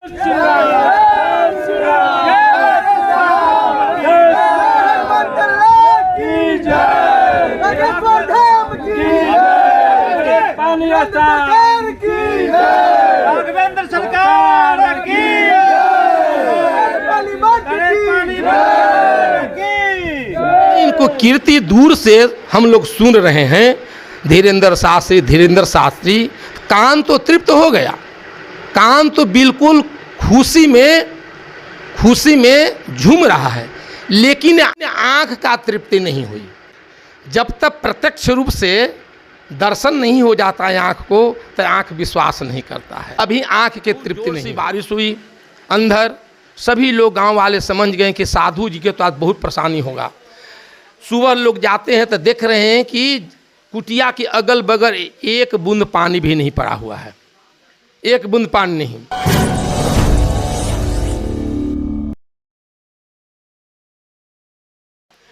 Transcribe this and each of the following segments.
इनको कीर्ति दूर से हम लोग सुन रहे हैं। धीरेंद्र शास्त्री कान तो तृप्त हो गया, कान तो बिल्कुल खुशी में झूम रहा है, लेकिन आँख का तृप्ति नहीं हुई। जब तक प्रत्यक्ष रूप से दर्शन नहीं हो जाता है आँख को, तो आँख विश्वास नहीं करता है। अभी आँख के तृप्ति नहीं। बारिश हुई अंधर, सभी लोग गांव वाले समझ गए कि साधु जी के तो आज बहुत परेशानी होगा। सुबह लोग जाते हैं तो देख रहे हैं कि कुटिया के अगल बगल एक बूंद पानी भी नहीं पड़ा हुआ है, एक बूंद पानी नहीं।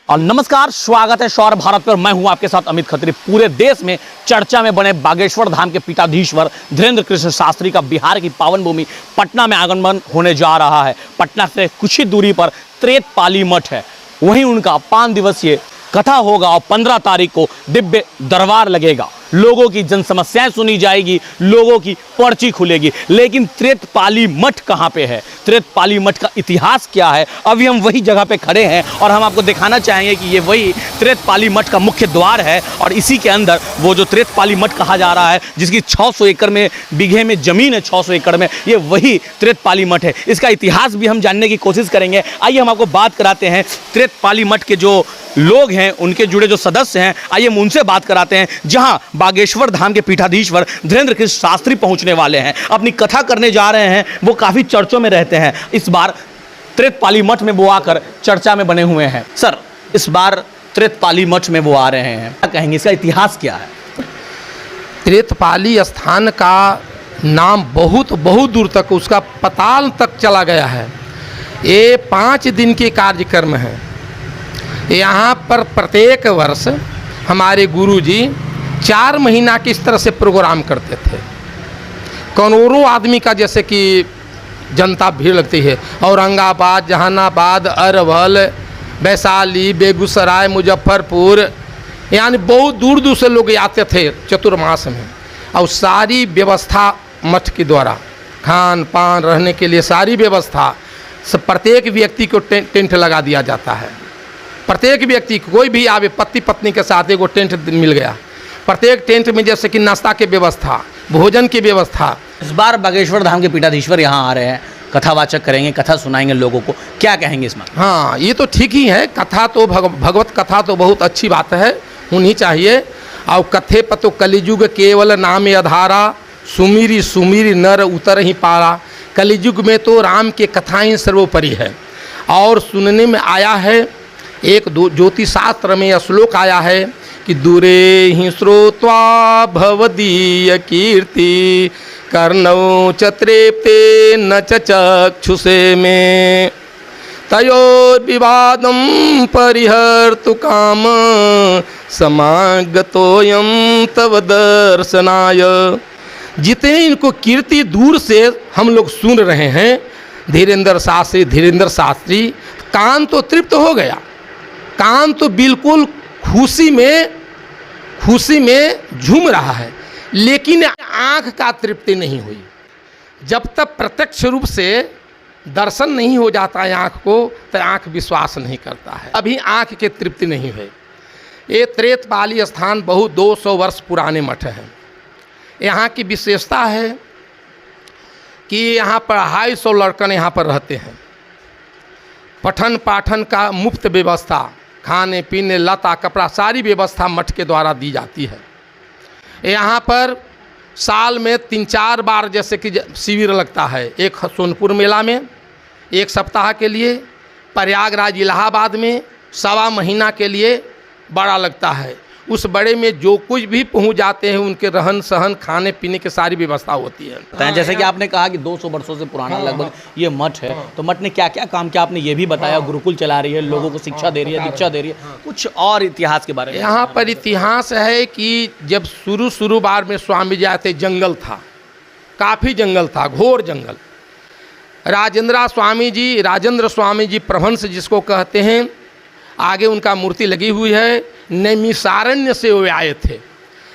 और नमस्कार, स्वागत है शौर्य भारत पर। मैं हूं आपके साथ अमित खत्री। पूरे देश में चर्चा में बने बागेश्वर धाम के पीठाधीश्वर धीरेंद्र कृष्ण शास्त्री का बिहार की पावन भूमि पटना में आगमन होने जा रहा है। पटना से कुछ ही दूरी पर त्रेतपाली मठ है, वहीं उनका 5 दिवसीय कथा होगा और 15 तारीख को दिव्य दरबार लगेगा। लोगों की जन समस्याएं सुनी जाएगी, लोगों की पर्ची खुलेगी। लेकिन त्रेतपाली मठ कहाँ पे है, त्रेतपाली मठ का इतिहास क्या है? अभी हम वही जगह पे खड़े हैं और हम आपको दिखाना चाहेंगे कि ये वही त्रेतपाली मठ का मुख्य द्वार है। और इसी के अंदर वो जो त्रेतपाली मठ कहा जा रहा है, जिसकी 600 एकड़ में बीघे में जमीन है, 600 एकड़ में, ये वही त्रेतपाली मठ है। इसका इतिहास भी हम जानने की कोशिश करेंगे। आइए हम आपको बात कराते हैं त्रेतपाली मठ के जो लोग हैं, उनके जुड़े जो सदस्य हैं, आइए हम उनसे बात कराते हैं। जहां बागेश्वर धाम के पीठाधीश्वर धीरेंद्र कृष्ण शास्त्री पहुंचने वाले हैं, अपनी कथा करने जा रहे हैं। वो काफ़ी चर्चों में रहते हैं। इस बार त्रेतपाली मठ में वो आकर चर्चा में बने हुए हैं। सर, इस बार त्रेतपाली मठ में वो आ रहे हैं, क्या कहेंगे, इसका इतिहास क्या है? त्रेतपाली स्थान का नाम बहुत दूर तक, उसका पताल तक चला गया है। ये 5 दिन के कार्यक्रम है। यहाँ पर प्रत्येक वर्ष हमारे गुरुजी 4 महीना की इस तरह से प्रोग्राम करते थे। करोड़ों आदमी का जैसे कि जनता भीड़ लगती है। औरंगाबाद, जहानाबाद, अरवल, वैशाली, बेगूसराय, मुजफ्फरपुर, यानी बहुत दूर दूर से लोग आते थे चतुर्मास में। और सारी व्यवस्था मठ के द्वारा, खान पान रहने के लिए सारी व्यवस्था, सब प्रत्येक व्यक्ति को टेंट लगा दिया जाता है। प्रत्येक व्यक्ति, कोई भी आवे, पति पत्नी के साथ एगो टेंट मिल गया। प्रत्येक टेंट में जैसे कि नाश्ता की व्यवस्था, भोजन की व्यवस्था। इस बार बागेश्वर धाम के पीठाधीश्वर यहाँ आ रहे हैं, कथावाचक करेंगे, कथा सुनाएंगे लोगों को, क्या कहेंगे इसमें? हाँ, ये तो ठीक ही है। कथा तो भगवत कथा तो बहुत अच्छी बात है, होनी चाहिए। और कथे पर तो कलिजुग केवल नाम आधारा, सुमिरी सुमिरी नर उतर ही पारा। कलिजुग में तो राम के कथाएँ सर्वोपरि है। और सुनने में आया है, एक ज्योतिष शास्त्र में श्लोक आया है कि दूरे ही श्रोत्वा भवदीय कीर्ति, कर्णौ च त्रेप्ते न च चक्षुषे में, तयोर्विवादं परिहर्तु काम, समागतोऽयं तव दर्शनाय। जितने इनको कीर्ति दूर से हम लोग सुन रहे हैं, धीरेंद्र शास्त्री कान तो तृप्त हो गया, कान तो बिल्कुल खुशी में झूम रहा है, लेकिन आँख का तृप्ति नहीं हुई। जब तक प्रत्यक्ष रूप से दर्शन नहीं हो जाता है आँख को, तो आँख विश्वास नहीं करता है। अभी आँख के तृप्ति नहीं हुई। ये त्रेतपाली स्थान बहुत 200 वर्ष पुराने मठ है। यहाँ की विशेषता है कि यहाँ पर 250 लड़कन यहाँ पर रहते हैं। पठन पाठन का मुफ्त व्यवस्था, खाने पीने, लता कपड़ा, सारी व्यवस्था मठ के द्वारा दी जाती है। यहाँ पर साल में 3-4 बार जैसे कि शिविर लगता है। एक सोनपुर मेला में 1 सप्ताह के लिए, प्रयागराज इलाहाबाद में 1.25 महीना के लिए बड़ा लगता है। उस बड़े में जो कुछ भी पहुंच जाते हैं, उनके रहन सहन, खाने पीने की सारी व्यवस्था होती है। जैसे कि आपने कहा कि 200 वर्षों से पुराना लगभग ये मठ है, तो मठ ने क्या क्या काम किया आपने ये भी बताया। गुरुकुल चला रही है, लोगों को शिक्षा दे रही है, दीक्षा दे रही है। कुछ और इतिहास के बारे में? यहाँ पर इतिहास है कि जब शुरू बार में स्वामी जी आए थे, जंगल था, काफ़ी जंगल था, घोर जंगल। राजेंद्र स्वामी जी प्रभंस जिसको कहते हैं, आगे उनका मूर्ति लगी हुई है। नैमिषारण्य से वो आए थे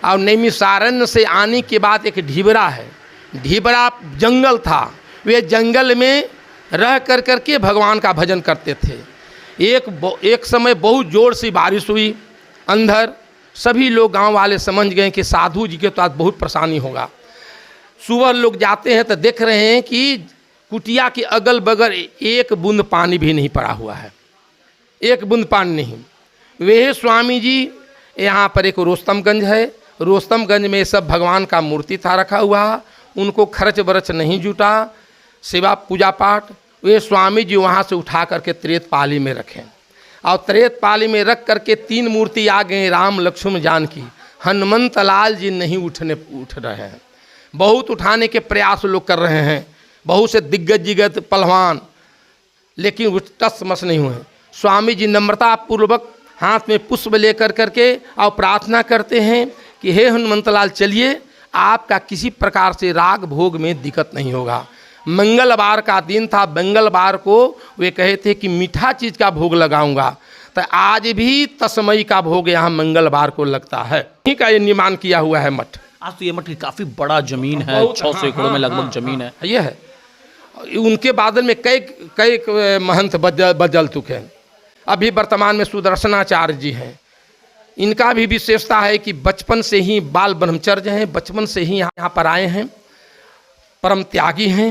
और नैमिषारण्य से आने के बाद एक ढीबरा है, ढीबरा जंगल था, वे जंगल में रह कर के भगवान का भजन करते थे। एक समय बहुत जोर से बारिश हुई अंधर, सभी लोग गांव वाले समझ गए कि साधु जी के तो आज बहुत परेशानी होगा। सुबह लोग जाते हैं तो देख रहे हैं कि कुटिया के अगल बगल एक बूंद पानी भी नहीं पड़ा हुआ है, एक बूंद पानी नहीं। वे स्वामी जी यहाँ पर एक रोस्तमगंज है, रोस्तमगंज में सब भगवान का मूर्ति था रखा हुआ, उनको खर्च बरच नहीं जुटा, सेवा पूजा पाठ। वे स्वामी जी वहाँ से उठा करके त्रेतपाली में रखें और त्रेतपाली में रख करके 3 मूर्ति आ गए, राम लक्ष्मण जानकी। हनुमंत लाल जी नहीं उठ रहे हैं, बहुत उठाने के प्रयास लोग कर रहे हैं, बहुत से दिग्गज पहलवान, लेकिन वो टस मस नहीं हुए। स्वामी जी नम्रता पूर्वक हाथ में पुष्प लेकर करके और प्रार्थना करते हैं कि हे हनुमंत लाल, चलिए, आपका किसी प्रकार से राग भोग में दिक्कत नहीं होगा। मंगलवार का दिन था, मंगलवार को वे कहे थे कि मीठा चीज़ का भोग लगाऊंगा, तो आज भी तस्मई का भोग यहाँ मंगलवार को लगता है। इन्हीं का ये निर्माण किया हुआ है मठ। आज तो ये मठ की काफ़ी बड़ा ज़मीन है, 600 एकड़ों में लगभग ज़मीन है। ये है, उनके बाद में कई महंत बदल चुके हैं। अभी वर्तमान में सुदर्शनाचार्य जी हैं, इनका भी विशेषता है कि बचपन से ही बाल ब्रह्मचर्य हैं, बचपन से ही यहाँ पर आए हैं, परम त्यागी हैं,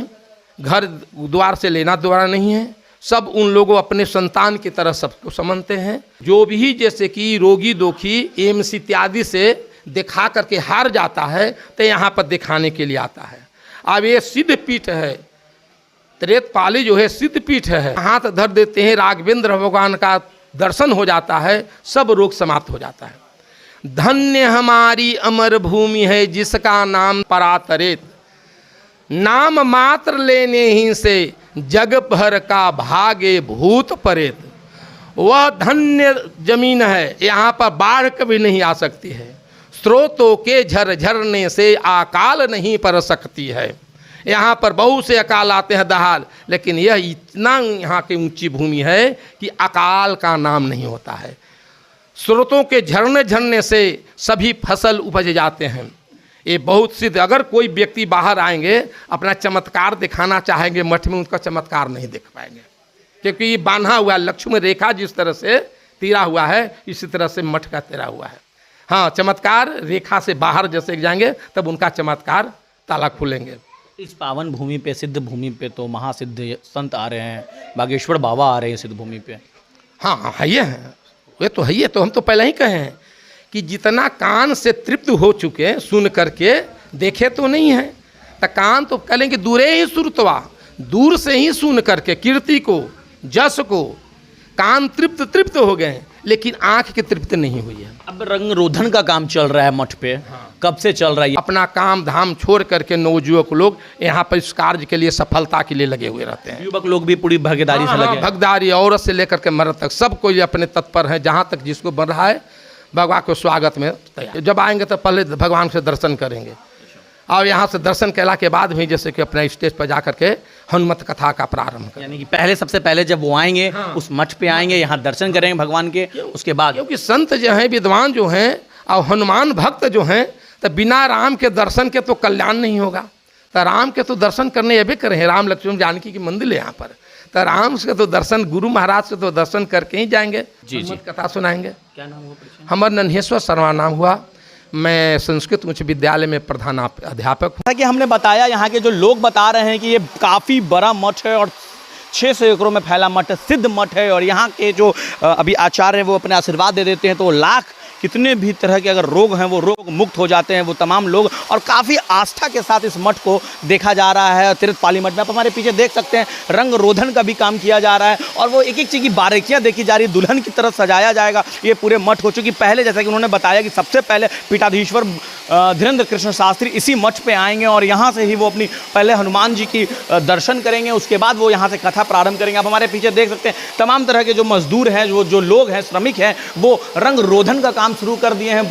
घर द्वार से लेना द्वारा नहीं है, सब उन लोगों अपने संतान की तरह सबको समझते हैं। जो भी जैसे कि रोगी दोखी एम्स इत्यादि से दिखा करके हार जाता है तो यहाँ पर दिखाने के लिए आता है। अब ये सिद्ध पीठ है, त्रेतपाली जो है सिद्ध पीठ है, हाथ धर देते हैं, राघवेंद्र भगवान का दर्शन हो जाता है, सब रोग समाप्त हो जाता है। धन्य हमारी अमर भूमि है जिसका नाम परातरेत, नाम मात्र लेने ही से जग भर का भागे भूत परेत। वह धन्य जमीन है, यहाँ पर बाढ़ कभी नहीं आ सकती है, स्रोतों के झरने से अकाल नहीं पर सकती है। यहाँ पर बहुत से अकाल आते हैं दहाल, लेकिन यह इतना यहाँ की ऊंची भूमि है कि अकाल का नाम नहीं होता है। स्रोतों के झरने से सभी फसल उपज जाते हैं। ये बहुत सिद्ध, अगर कोई व्यक्ति बाहर आएंगे अपना चमत्कार दिखाना चाहेंगे मठ में, उनका चमत्कार नहीं देख पाएंगे, क्योंकि ये बांधा हुआ लक्ष्मण रेखा जिस तरह से तीरा हुआ है, इसी तरह से मठ का तीरा हुआ है। हाँ, चमत्कार रेखा से बाहर जैसे जाएंगे तब उनका चमत्कार ताला खुलेंगे। इस पावन भूमि पे, सिद्ध भूमि पे तो महासिद्ध संत आ रहे हैं, बागेश्वर बाबा आ रहे हैं सिद्ध भूमि पे। हाँ, है ये है, वे तो है ये, तो हम तो पहले ही कहे हैं कि जितना कान से तृप्त हो चुके सुन करके, देखे तो नहीं है, तो कान तो कहेंगे दूरे ही सुरतवा, दूर से ही सुन करके कीर्ति को, जस को, कान तृप्त हो गए, लेकिन आंख की तृप्ति नहीं हुई है। अब रंग रोधन का काम चल रहा है मठ पे। हाँ। कब से चल रहा है? अपना काम धाम छोड़ करके नवयुवक लोग यहाँ पर इस कार्य के लिए, सफलता के लिए लगे हुए रहते हैं। युवक लोग भी पूरी भागीदारी से लगे। भागीदारी, औरत से लेकर के मर्द तक सब कोई अपने तत्पर है, जहाँ तक जिसको बन रहा है भगवान को स्वागत में तैयार। जब आएंगे तो पहले भगवान से दर्शन करेंगे, और यहाँ से दर्शन कैला के बाद भी जैसे कि अपने स्टेज पर जा करके हनुमत कथा का प्रारंभ करें। यानी कि पहले, सबसे पहले जब वो आएंगे, हाँ, उस मठ पे आएंगे, यहाँ दर्शन करेंगे भगवान के, उसके बाद, क्योंकि संत जो हैं, विद्वान जो हैं और हनुमान भक्त जो हैं, तो बिना राम के दर्शन के तो कल्याण नहीं होगा। तो राम के तो दर्शन करने ये भी करें, राम लक्ष्मण जानकी की मंदिर है यहाँ पर, तो राम से तो दर्शन, गुरु महाराज से तो दर्शन करके ही जाएंगे, जी कथा सुनाएंगे। क्या नाम हुआ? हमारा नन्हेश्वर शर्मा नाम हुआ, मैं संस्कृत उच्च विद्यालय में प्रधान अध्यापक हूँ। जैसा कि हमने बताया, यहाँ के जो लोग बता रहे हैं कि ये काफ़ी बड़ा मठ है और 600 एकड़ों में फैला मठ, सिद्ध मठ है, और यहाँ के जो अभी आचार्य हैं वो अपने आशीर्वाद दे देते हैं, तो लाख कितने भी तरह के अगर रोग हैं वो रोग मुक्त हो जाते हैं वो तमाम लोग, और काफ़ी आस्था के साथ इस मठ को देखा जा रहा है। तीर्थपाली मठ में आप हमारे पीछे देख सकते हैं, रंग रोधन का भी काम किया जा रहा है, और वो एक एक चीज़ की बारीकियाँ देखी जा रही है, दुल्हन की तरह सजाया जाएगा ये पूरे मठ को। चूँकि पहले, जैसा कि उन्होंने बताया कि सबसे पहले पीठाधीश्वर धीरेंद्र कृष्ण शास्त्री इसी मठ पर आएंगे, और यहाँ से ही वो अपनी पहले हनुमान जी की दर्शन करेंगे, उसके बाद वो यहाँ से कथा प्रारंभ करेंगे। आप हमारे पीछे देख सकते हैं तमाम तरह के जो मजदूर हैं, जो लोग हैं, श्रमिक हैं, वो रंग रोधन का काम शुरू कर दिए हैं।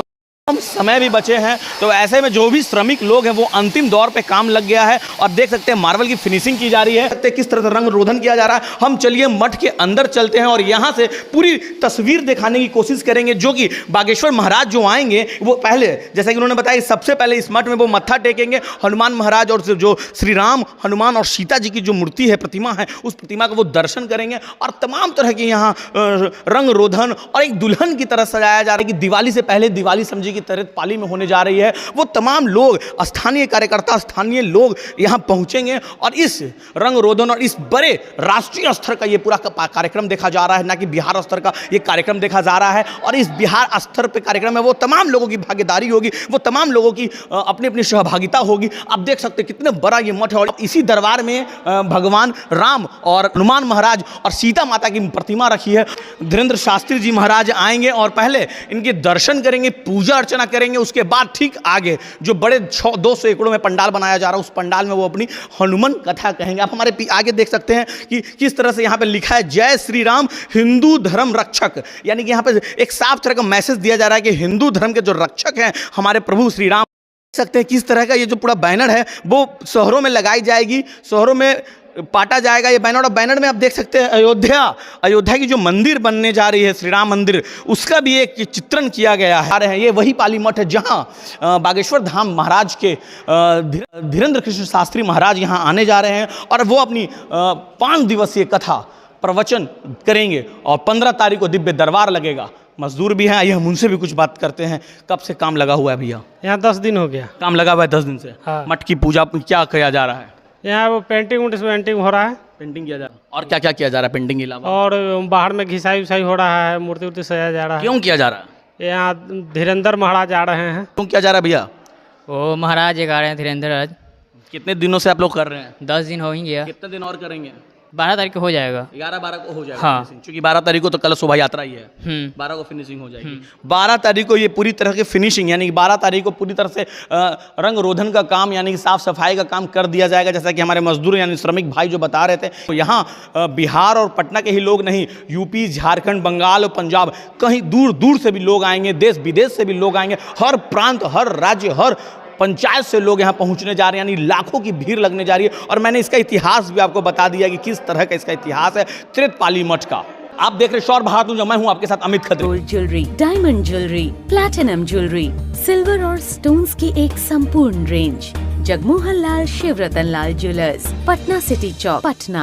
हम समय भी बचे हैं, तो ऐसे में जो भी श्रमिक लोग हैं वो अंतिम दौर पे काम लग गया है और देख सकते हैं मार्बल की फिनिशिंग की जा रही है, देखते हैं किस तरह से रंग रोधन किया जा रहा है। हम चलिए मठ के अंदर चलते हैं और यहाँ से पूरी तस्वीर दिखाने की कोशिश करेंगे, जो कि बागेश्वर महाराज जो आएंगे वो पहले, जैसा कि उन्होंने बताया, सबसे पहले इस मठ में वो मत्था टेकेंगे। हनुमान महाराज और जो श्री राम, हनुमान और सीता जी की जो मूर्ति है, प्रतिमा है, उस प्रतिमा का वो दर्शन करेंगे और तमाम तरह के यहाँ रंग रोधन और एक दुल्हन की तरह सजाया जा रहा है कि दिवाली से पहले दिवाली समझी की तरह पाली में होने जा रही है। वो तमाम लोग, स्थानीय कार्यकर्ता, स्थानीय लोग यहाँ पहुंचेंगे और इस रंग रोधन और इस बड़े राष्ट्रीय स्तर का ये पूरा कार्यक्रम देखा जा रहा है, ना कि बिहार स्तर का ये कार्यक्रम देखा जा रहा है। और इस बिहार स्तर पे कार्यक्रम में वो तमाम लोगों की भागीदारी होगी, वो तमाम लोगों की अपनी अपनी सहभागिता होगी। आप देख सकते हैं कितने बड़ा ये मठ है और इसी दरबार में भगवान राम और हनुमान महाराज और सीता माता की प्रतिमा रखी है। धीरेन्द्र शास्त्री जी महाराज आएंगे और पहले इनके दर्शन करेंगे, पूजा अर्चना करेंगे। उसके बाद ठीक आगे जो बड़े 200 एकड़ों में पंडाल बनाया जा रहा है, उस पंडाल में वो अपनी हनुमान कथा कहेंगे। आप हमारे आगे देख सकते हैं कि किस तरह से यहाँ पे लिखा है, जय श्री राम हिंदू धर्म रक्षक, यानी कि यहाँ पे एक साफ तरह का मैसेज दिया जा रहा है कि हिंदू धर्म के जो रक्षक हैं हमारे प्रभु श्री राम। देख सकते हैं किस तरह का ये जो पूरा बैनर है वो शहरों में लगाई जाएगी, शहरों में पाटा जाएगा ये बैनर। और बैनर में आप देख सकते हैं अयोध्या की जो मंदिर बनने जा रही है, श्री राम मंदिर, उसका भी एक चित्रण किया गया है। ये वही पाली मठ है जहां बागेश्वर धाम महाराज के धीरेन्द्र कृष्ण शास्त्री महाराज यहां आने जा रहे हैं और वो अपनी 5 दिवसीय कथा प्रवचन करेंगे और 15 तारीख को दिव्य दरबार लगेगा। मजदूर भी हैं, आइए हम उनसे भी कुछ बात करते हैं। कब से काम लगा हुआ है भैया? यहाँ 10 दिन हो गया काम लगा हुआ है 10 दिन से। हाँ। मठ की पूजा क्या किया जा रहा है? यहाँ वो पेंटिंग हो रहा है। पेंटिंग किया जा रहा है और क्या क्या किया जा रहा है पेंटिंग के अलावा? और बाहर में घिसाई उसाई हो रहा है, मूर्ति उर्ति सजाया जा रहा है। क्यों किया जा रहा है? यहाँ धीरेन्द्र महाराज आ रहे हैं। क्यों किया जा रहा है भैया? वो महाराज एक आ रहे हैं धीरेन्द्र आज। कितने दिनों से आप लोग कर रहे हैं? 10 दिन हो ही गया। कितने दिन और करेंगे? 12 तारीख को हो जाएगा। 11-12 को हो जाएगा। हाँ। क्योंकि 12 तारीख को तो कल शोभा यात्रा ही है। 12 को फिनिशिंग हो जाएगी। 12 तारीख को ये पूरी तरह की फिनिशिंग, यानी कि 12 तारीख को पूरी तरह से रंग रोधन का काम, यानी कि साफ सफाई का काम कर दिया जाएगा, जैसा कि हमारे मजदूर यानी श्रमिक भाई जो बता रहे थे। तो यहाँ बिहार और पटना के ही लोग नहीं, यूपी, झारखंड, बंगाल और पंजाब, कहीं दूर दूर से भी लोग आएंगे, देश विदेश से भी लोग आएंगे। हर प्रांत, हर राज्य, हर पंचायत से लोग यहाँ पहुँचने जा रहे हैं, यानी लाखों की भीड़ लगने जा रही है। और मैंने इसका इतिहास भी आपको बता दिया कि किस तरह का इसका इतिहास है त्रिपाली मठ का। आप देख रहे शौर भारत न्यूज़, मैं हूँ आपके साथ Amit Khatri. Gold jewellery, diamond jewellery, platinum jewellery, silver और स्टोन्स की एक संपूर्ण रेंज। जगमोहन लाल शिवरतन लाल ज्वेलर्स, पटना सिटी चौक, पटना।